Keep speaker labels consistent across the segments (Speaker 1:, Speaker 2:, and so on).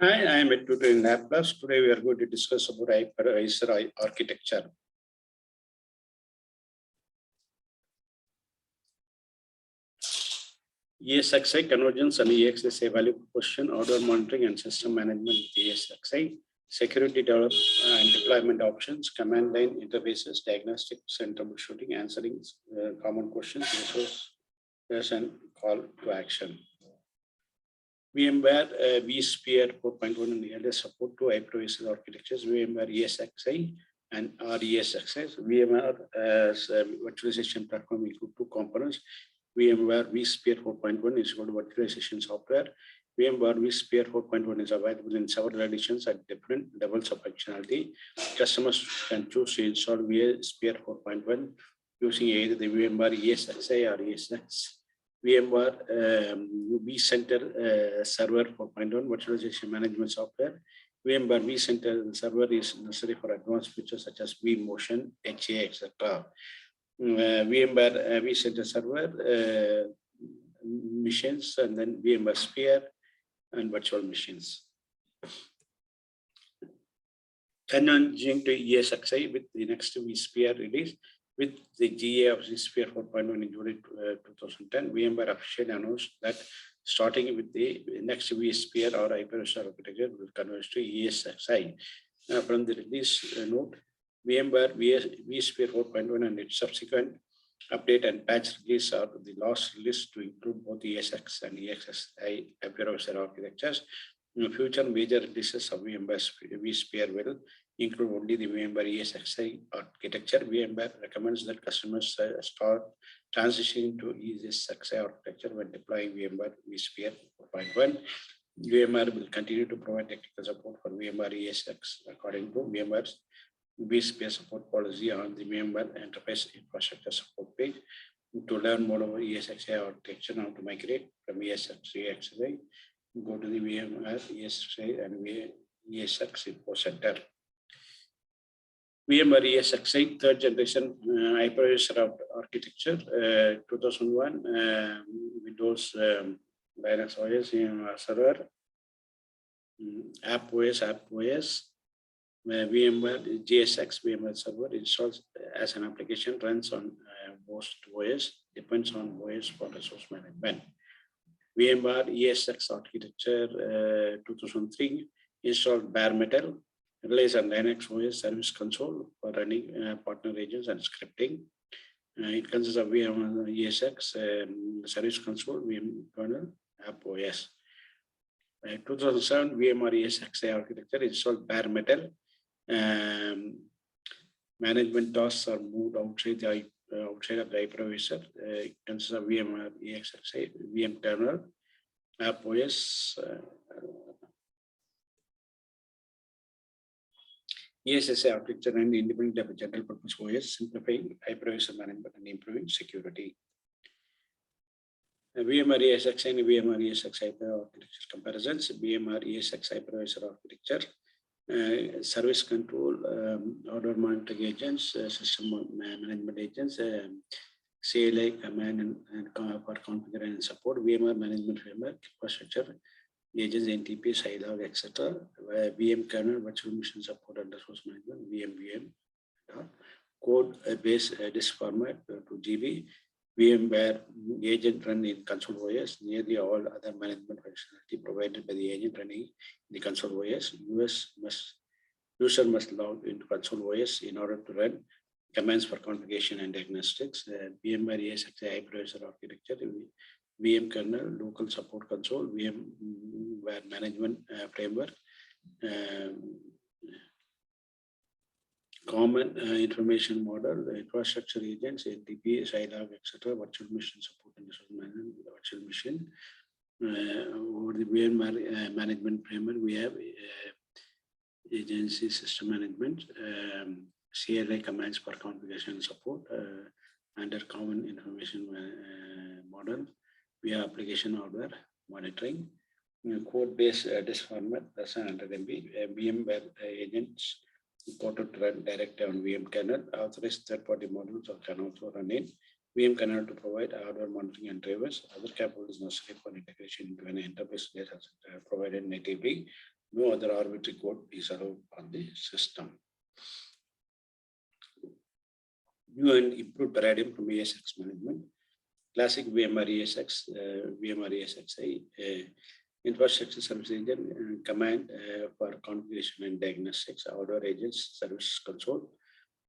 Speaker 1: Hi, I am at Tutor in Uplatz. Today we are going to discuss about hypervisor architecture. ESXi convergence and EXSI value proposition, order monitoring and system management with ESXi, security development and deployment options, command line interfaces, diagnostics and troubleshooting, answering common questions, resources and call to action. VMware vSphere 4.1 and earlier support to hypervisor architectures, VMware ESXi and ESXi. VMware virtualization platform include two components. VMware vSphere 4.1 is called virtualization software. VMware vSphere 4.1 is available in several editions at different levels of functionality. Customers can choose to install vSphere 4.1 using either the VMware ESXi or ESX. VMware vCenter Server 4.1 virtualization management software. VMware vCenter Server is necessary for advanced features such as vMotion, HA, etc. VMware vCenter Server machines, and then VMware Sphere and virtual machines. Converging to ESXi with the next vSphere release. With the GA of vSphere 4.1 in July 2010, VMware officially announced that starting with the next vSphere or hypervisor architecture will converge to ESXi. From the release note, VMware vSphere 4.1 and its subsequent update and patch release are the last release to include both ESX and ESXi hypervisor architectures. Future major releases of VMware vSphere will include only the VMware ESXi architecture. VMware recommends that customers start transitioning to ESXi architecture when deploying VMware vSphere 4.1. VMware will continue to provide technical support for VMware ESX according to VMware's vSphere support policy on the VMware Enterprise Infrastructure Support page. To learn more about ESXi architecture, how to migrate from ESX to ESXi, go to the VMware ESXi and ESX Info Center. VMware ESXi third generation hypervisor architecture 2001 Windows Linux OS VMware Server App OS VMware GSX VMware Server installs as an application, runs on most OS, depends on OS for resource management. VMware ESX architecture 2003 installed bare metal, relies on Linux OS Service Console for running partner agents and scripting. It consists of VMware ESX Service Console, VM kernel, App OS. 2007 VMware ESXi architecture installed bare metal. Management tasks are moved outside of the hypervisor. It consists of VMware ESXi, VM kernel, App OS. ESXi architecture and independent of general purpose OS, simplifying hypervisor management and improving security. VMware ESXi and VMware ESXi architecture comparisons. VMware ESXi hypervisor architecture, service control, order monitoring agents, system management agents, CLI command and for configuration and support, VMware management framework, infrastructure, agents, NTP, Silog, etc. VM kernel, virtual machine support and resource management, VM, code base disk format 2 GB, VMware agent run in console OS, nearly all other management functionality provided by the agent running in the console OS. User must log into console OS in order to run commands for configuration and diagnostics. VMware ESXi hypervisor architecture, VM kernel, local support console, VMware management framework, common information model, infrastructure agents, NTP, Silog, etc., virtual machine support and resource management, virtual machine. Over the VMware management framework, we have agency system management, CLI commands for configuration and support under common information model. We have application hardware monitoring, code-based disk format, that's 100 MB, VMware agents important to run directly on VM kernel. Authorized third-party modules can also run in VM kernel to provide hardware monitoring and drivers. Other capabilities necessary for integration into an enterprise data center provided natively. No other arbitrary code is allowed on the system. New and improved paradigm from ESX management. Classic VMware ESX, VMware ESXi, infrastructure service agent, command for configuration and diagnostics, hardware agents, service console,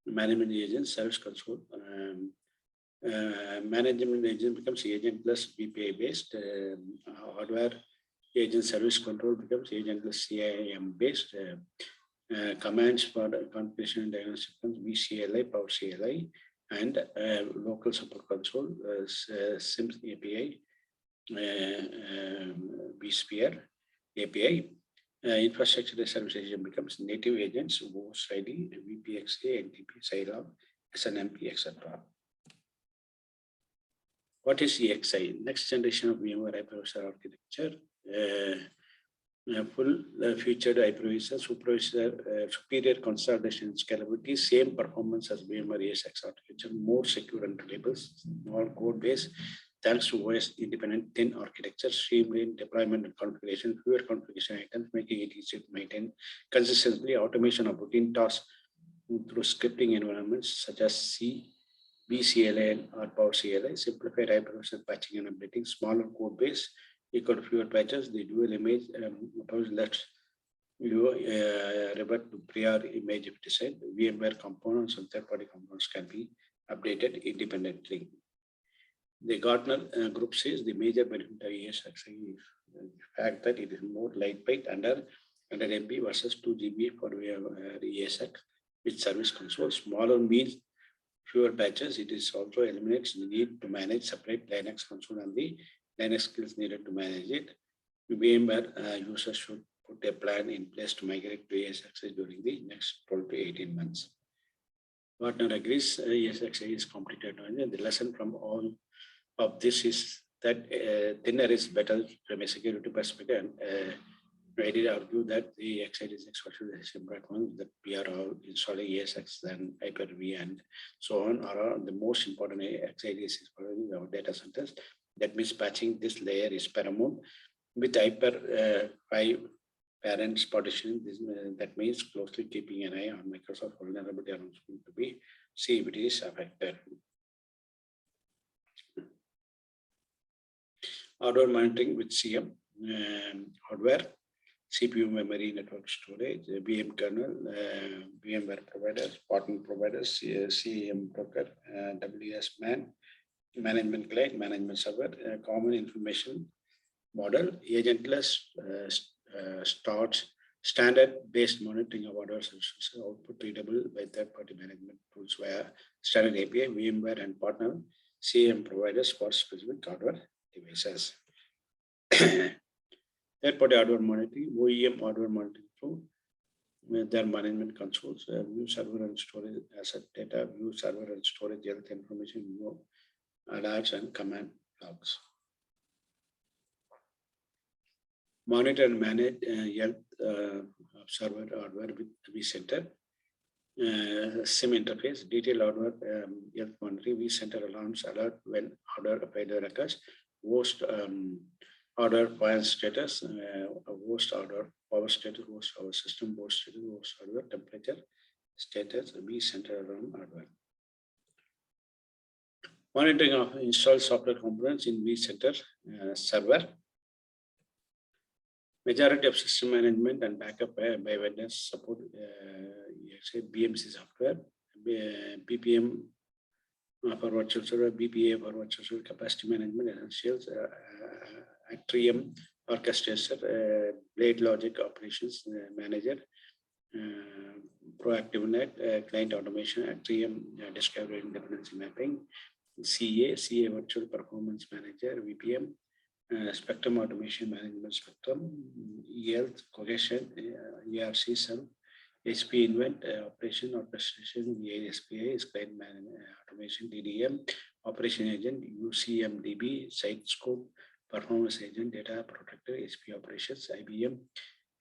Speaker 1: management agent, service console. Management agent becomes agent plus BPI based. Hardware agent service control becomes agent plus CIM based. Commands for configuration and diagnostics becomes VCLI, Power CLI, and local support console, SIMS API, vSphere API. Infrastructure service agent becomes native agents, host ID, VPXA, NTP, Scilab, SNMP, etc. What is EXI? Next generation of VMware Hypervisor architecture. Full featured hypervisor, superior consolidation scalability, same performance as VMware ESX architecture, more secure and reliable, small code base, thanks to OS independent thin architecture, streamlined deployment and configuration, fewer configuration items, making it easy to maintain consistently, automation of routine tasks through scripting environments such as C, VCLI, or Power CLI, simplified hypervisor patching and updating, smaller code base, equal to fewer patches, the dual image approach lets you revert to prior image if desired. VMware components and third-party components can be updated independently. The Gartner group says the major benefit of ESXi is the fact that it is more lightweight, under 100 MB versus 2 GB for ESX with service console. Smaller means fewer patches. It is also eliminates the need to manage separate Linux console and the Linux skills needed to manage it. VMware users should put a plan in place to migrate to ESXi during the next 12 to 18 months. Gartner agrees ESXi is completed. And the lesson from all of this is that thinner is better from a security perspective. And I did argue that the x86 virtualization platforms that we are all installing ESX and Hyper-V and so on are the most important x86 for our data centers. That means patching this layer is paramount. With Hyper-V parents partitioning, that means closely keeping an eye on Microsoft vulnerability announcement to be see if it is affected. Hardware monitoring with CM, hardware, CPU, memory, network storage, VM kernel, VMware providers, partner providers, CM broker, WS-MAN, management client, management server, common information model, agentless standard-based monitoring of hardware solutions, output readable by third-party management tools via standard API, VMware and partner CM providers for specific hardware devices. Third-party hardware monitoring, OEM hardware monitoring through their management consoles, view server and storage asset data, view server and storage health information, view alerts and command logs. Monitor and manage health of server hardware with vCenter. SIM interface, detailed hardware health monitoring, vCenter alarms alert when hardware failure occurs. Host hardware file status, host hardware power status, host our system board status, host hardware temperature status, vCenter alarm hardware. Monitoring of installed software components in vCenter server. Majority of system management and backup by vendors support BMC software, BPM for virtual server, BPA for virtual server, capacity management, essentials, Atrium orchestrator, blade logic operations manager, proactive net, client automation, Atrium discovery and dependency mapping, CA virtual performance manager, VPM, spectrum automation management spectrum, health cohesion, ERC cell, HP invent, operation orchestration, VASPA is client automation, DDM, operation agent, UCMDB, site scope, performance agent, data protector, HP operations, IBM,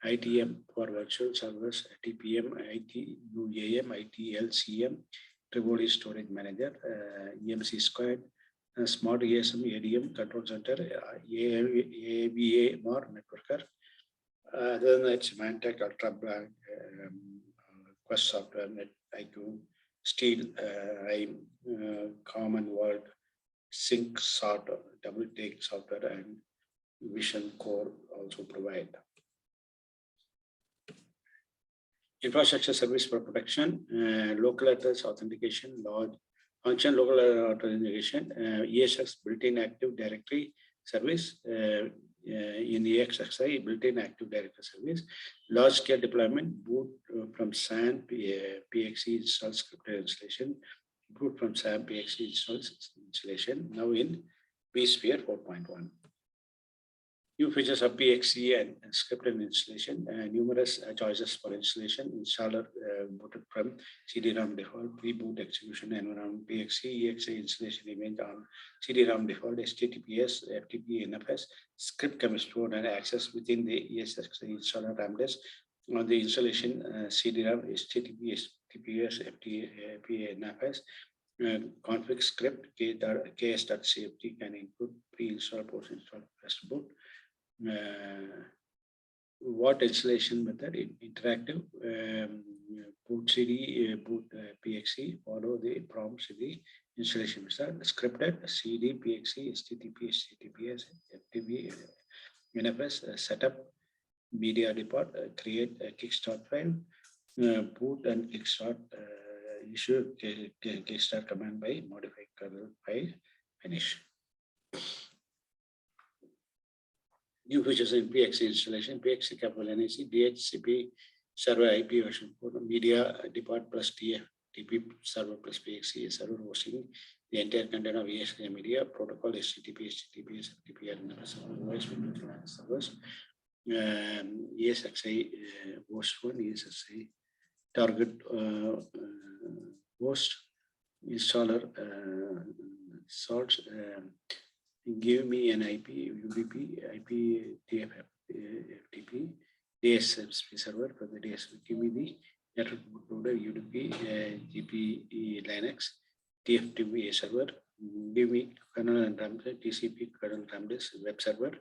Speaker 1: ITM for virtual servers, TPM, ITUAM, ITLCM, Trivoli storage manager, EMC squared, smart ASM, ADM, control center, AVA more networker, Other than that, Symantec, Ultra, Quest Software, NetIQ, Steel, Common World, Sync Software, Double Take Software, and Vision Core also provide. Infrastructure service for protection, local address authentication, large function local authentication, ESX built-in Active Directory service, in ESXi built-in Active Directory service, large-scale deployment, boot from SAN, PXE install scripted installation, boot from SAN, PXE installation, now in vSphere 4.1. New features of PXE and scripted installation, numerous choices for installation, installer booted from CD-ROM default, pre-boot execution environment, PXE, EXE installation image on CD-ROM default, HTTPS, FTP, NFS, script can be stored and accessed within the ESX installer RAM disk. On the installation, CD-ROM, HTTP, TPS, FTP, NFS, config script, ks.cft can include pre-install, post-install, first boot. What installation method? Interactive, boot CD, boot PXE, follow the prompt CD installation method. Scripted CD, PXE, HTTP, HTTPS, FTP, NFS, setup, media depart, create a kickstart file, boot and kickstart, issue kickstart command by modify kernel file, finish. New features in PXE installation, PXE capable NIC, DHCP server IP version 4, media depart plus TFTP server plus PXE server hosting the entire content of ESX media, protocol HTTP, HTTPS, FTP, and servers, ESXi host 1, ESXi target host, installer sorts, give me an IP, UDP, IP, TFF, FTP, DSSP server for the DSP. Give me the network bootloader, UDP, GP Linux, TFTP server. Give me kernel and RAM, TCP kernel RAM disk, web server.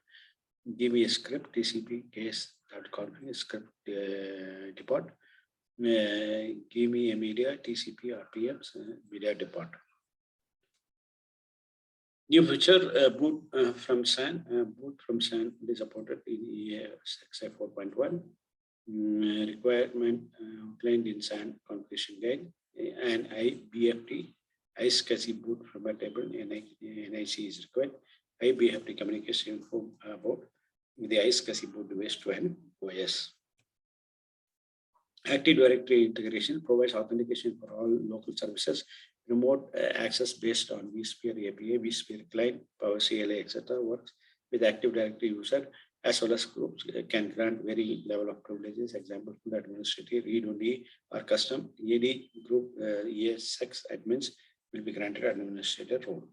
Speaker 1: Give me a script, TCP case.config script depart. Give me a media, TCP RPMs, media depart. New feature, boot from SAN. Boot from SAN is supported in ESXi 4.1. Requirement outlined in SAN configuration guide. And BFT, iSCSI boot from a table, NIC is required. BFT communication info about the iSCSI boot device to an OS. Active Directory integration provides authentication for all local services. Remote access based on vSphere API, vSphere client, Power CLI, etc. works with Active Directory user as well as groups can grant varying level of privileges. Example, full administrator, read-only or custom AD group ESX admins will be granted administrator role.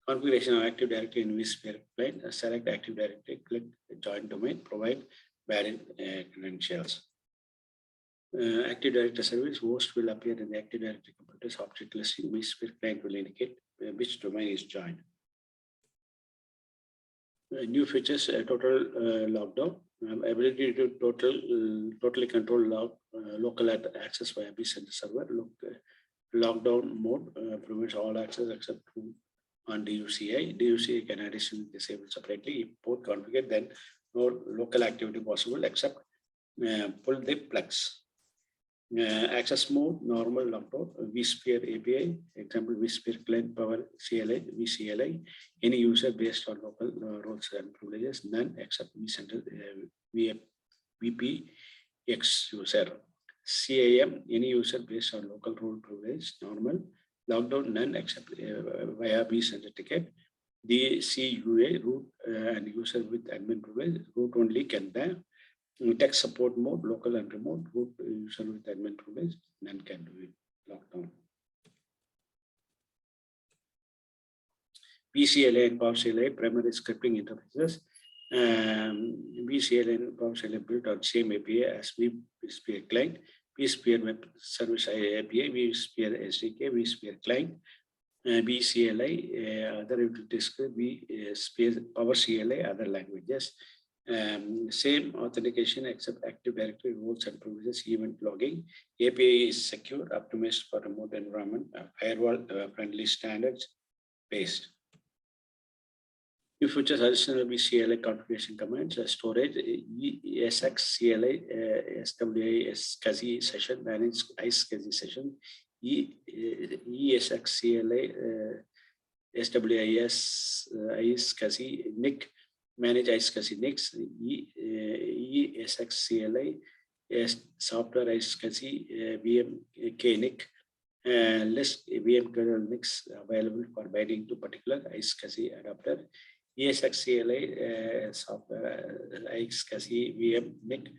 Speaker 1: Configuration of Active Directory in vSphere client, select Active Directory, click join domain, provide valid credentials. Active Directory service host will appear in the Active Directory computers object listing. vSphere client will indicate which domain is joined. New features, total lockdown, ability to totally control local access via vCenter server. Lockdown mode prevents all access except on DUCI. DUCI can additionally disable separately. If both configured, then no local activity possible except pull the plugs. Access mode, normal lockdown, vSphere API, example vSphere client power CLI, vCLI, any user based on local roles and privileges, none except vCenter VPX user. CAM, any user based on local role privilege, normal, lockdown, none except via vCenter ticket. DCUA, root and user with admin privilege, root only can be. Tech support mode, local and remote, root user with admin privilege, none can do it, lockdown. vCLI and Power CLI primary scripting interfaces. vCLI and Power CLI built on same API as vSphere client, vSphere web service API, vSphere SDK, vSphere client, vCLI, other utility script, vSphere Power CLI, other languages. Same authentication except Active Directory roles and privileges, event logging. API is secure, optimized for remote environment, firewall friendly standards based. New features additional will be CLI configuration commands, storage, ESX, CLI, SWI, SCSI session, manage iSCSI session, ESX, CLI, SWIS, iSCSI, NIC, manage iSCSI NICs, ESX, CLI, software iSCSI, VM KNIC, list VM kernel NICs available for binding to particular iSCSI adapter. ESX CLI software iSCSI VM NIC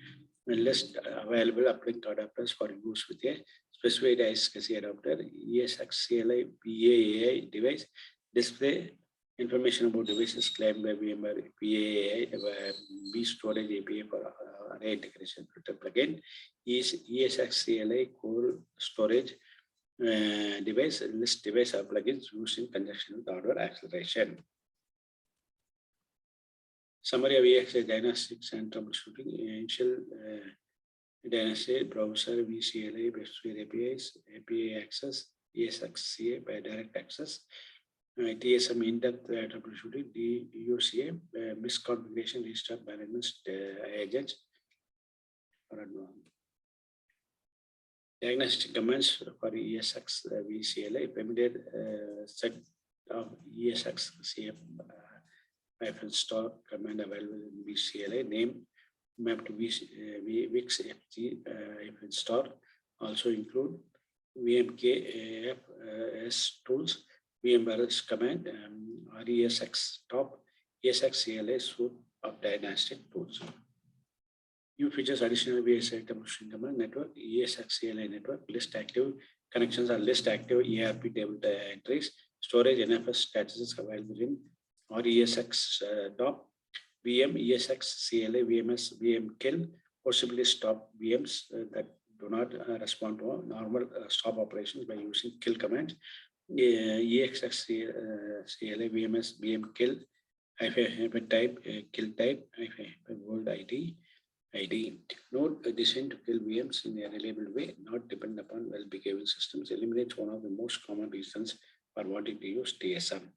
Speaker 1: list available uplink adapters for use with a specified iSCSI adapter. ESX CLI PAAI device display information about devices claimed by VMware PAAI B storage API for array integration filter plugin. ESX CLI core storage device list device are plugins used in conjunction with hardware acceleration. Summary of EXI diagnostics and troubleshooting. Initial diagnostic browser VCLI VMware APIs, API access, ESXCA by direct access, TSM in-depth troubleshooting, DUCA, misconfiguration, restart management agents. Diagnostic commands for ESX VCLI, familiar set of ESX CF -store command available in VCLI, name map to VixFG -store, also include VMKFS tools, VMware command, RESX top, ESX CLI suite of diagnostic tools. New features additional VSI troubleshooting command network, ESX CLI network, list active connections are list active ERP table entries, storage NFS statuses available in RESX top, VM, ESX, CLI, VMS, VM kill, possibly stop VMs that do not respond to normal stop operations by using kill commands. EXX, CLI, VMS, VM kill, type, kill type, world ID. Node designed to kill VMs in a reliable way, not depend upon well-behaving systems, eliminates one of the most common reasons for wanting to use TSM.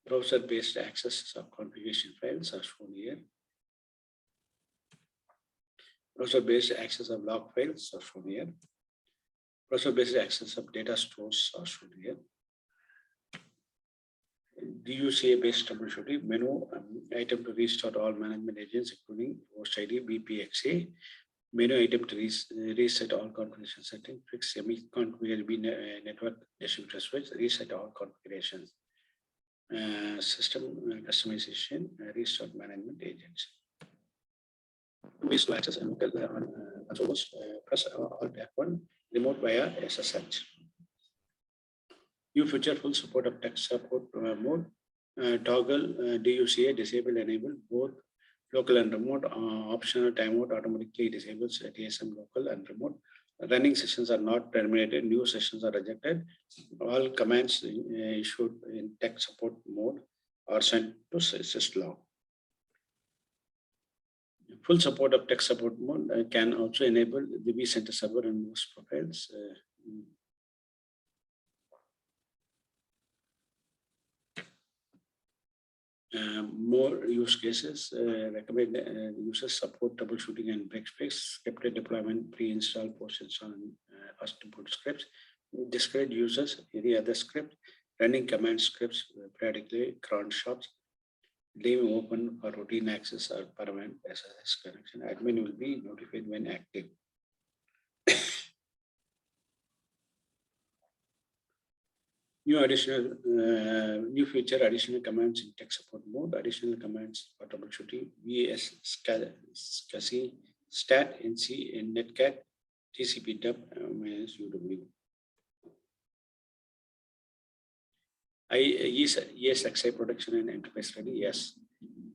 Speaker 1: Browser-based access of configuration files are shown here. Browser-based access of log files are shown here. Browser-based access of data stores are shown here. DUCA-based troubleshooting menu item to restart all management agents, including host ID, BPXA. Menu item to reset all configuration settings, fix semi-configured network distributor switch, reset all configurations. System customization, restart management agents. Visual access and local controls, press Alt F1, remote via SSH. New feature full support of tech support mode, toggle DUCA disable enable both local and remote, optional timeout automatically disables TSM local and remote. Running sessions are not terminated, new sessions are rejected. All commands issued in tech support mode are sent to syslog. Full support of tech support mode can also enable the vCenter server and most profiles. More use cases recommend users support troubleshooting and break fix, scripted deployment, pre-install post-install first input scripts, discourage users any other script, running command scripts periodically, cron shops, leaving open for routine access or permanent SSH connection. Admin will be notified when active. New feature, additional commands in tech support mode, additional commands for troubleshooting, VSCSI, stat, NC, and netcat, TCP dub, -UW. ESXi production and enterprise ready, yes.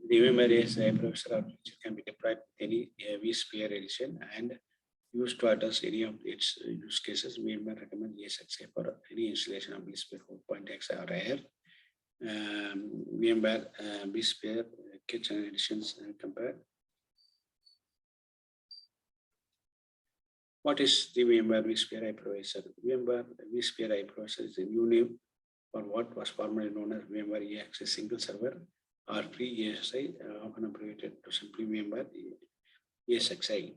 Speaker 1: The VMware ESXi Hypervisor can be deployed with any vSphere edition and used to address any of its use cases. VMware recommends ESXi for any installation of vSphere 4.x or higher. VMware vSphere kitchen editions and compare. What is the VMware vSphere Hypervisor? VMware vSphere Hypervisor is a new name for what was formerly known as VMware ESX single server or free ESXi, often abbreviated to simply VMware ESXi.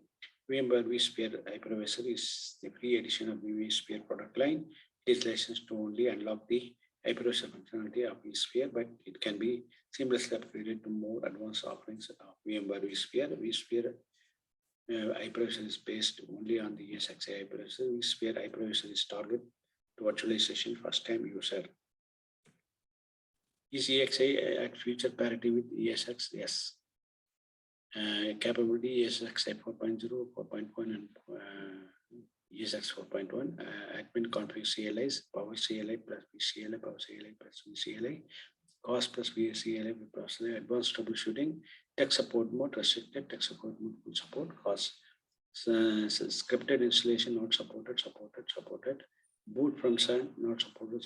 Speaker 1: VMware vSphere Hypervisor is the free edition of the vSphere product line. It is licensed to only unlock the hypervisor functionality of vSphere, but it can be seamlessly upgraded to more advanced offerings of VMware vSphere. vSphere Hypervisor is based only on the ESXi hypervisor. vSphere Hypervisor is targeted to virtualization first-time user. Is ESXi at feature parity with ESX? Yes. Capability ESXi 4.0, 4.1, and ESX 4.1. Admin config CLIs, power CLI plus VCLI, power CLI plus VCLI, cost plus VCLI, processor, advanced troubleshooting, tech support mode, restricted tech support mode, full support, cost. So scripted installation not supported. Boot from CERN not supported.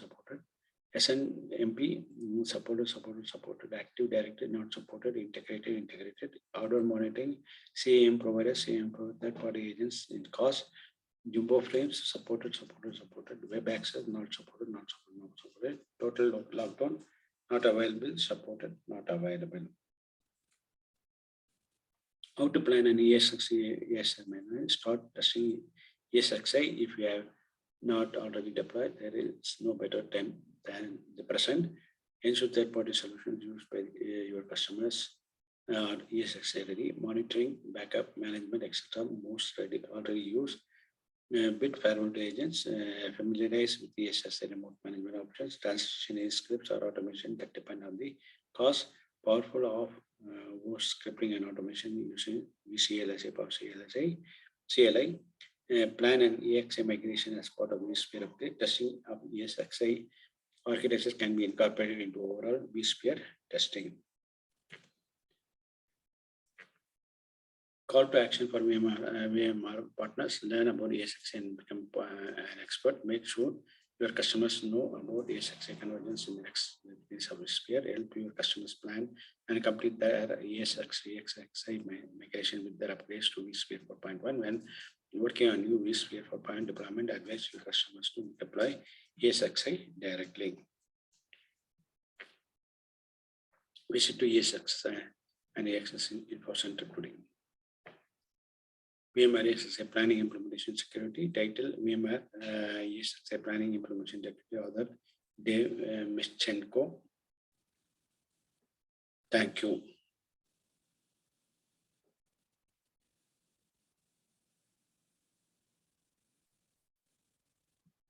Speaker 1: SNMP supported. Active Directory not supported. Integrated. Order monitoring, CAM provider, third-party agents in cost. Jumbo frames supported. Web access not supported. Total lockdown not available. Supported, not available. How to plan an ESXi? Start testing ESXi. If you have not already deployed, there is no better time than the present. Ensure third-party solutions used by your customers are ESXi ready. Monitoring, backup, management, etc. Most already used. Bit firewall to agents. Familiarize with ESXi remote management options. Transition scripts or automation that depend on the cost. Powerful of scripting and automation using VCLI, power CLI. Plan an EXI migration as part of vSphere upgrade. Testing of ESXi architectures can be incorporated into overall vSphere testing. Call to action for VMware partners. Learn about ESXi and become an expert. Make sure your customers know about ESXi convergence in the next release of vSphere. Help your customers plan and complete their ESXi migration with their upgrades to vSphere 4.1. When working on new vSphere 4.1 deployment, advise your customers to deploy ESXi directly. Visit to ESXi and ESXi Info Center today. VMware ESXi Planning Implementation Security. Title: VMware ESXi Planning Implementation Security. Author: Dave Mischenko. Thank you.